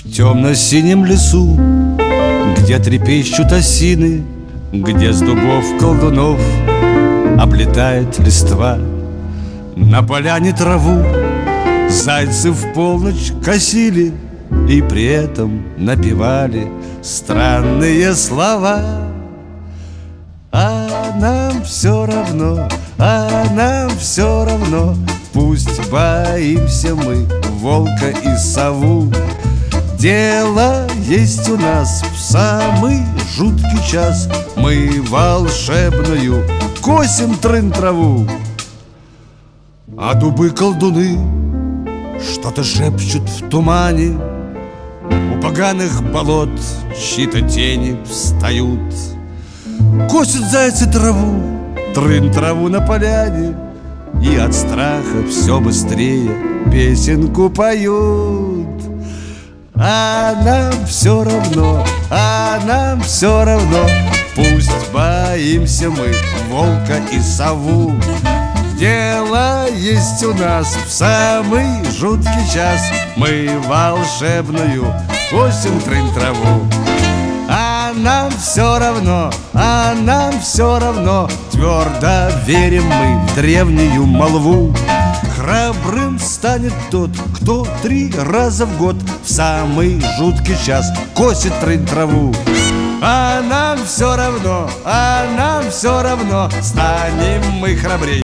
В темно-синем лесу, где трепещут осины, где с дубов колдунов облетает листва, на поляне траву зайцы в полночь косили и при этом напевали странные слова. А нам все равно, а нам все равно, пусть боимся мы волка и сову. Дело есть у нас в самый жуткий час, мы волшебную косим трын-траву. А дубы-колдуны что-то шепчут в тумане, у поганых болот чьи-то тени встают. Косят зайцы траву, трын-траву на поляне, и от страха все быстрее песенку поют. А нам все равно, а нам все равно, пусть боимся мы волка и сову. Дело есть у нас в самый жуткий час, мы волшебную косим трын-траву. А нам все равно, а нам все равно, твердо верим мы в древнюю молву. Храбрым станет тот, кто 3 раза в год в самый жуткий час косит трын-траву. А нам все равно, а нам все равно, станем мы храбрей.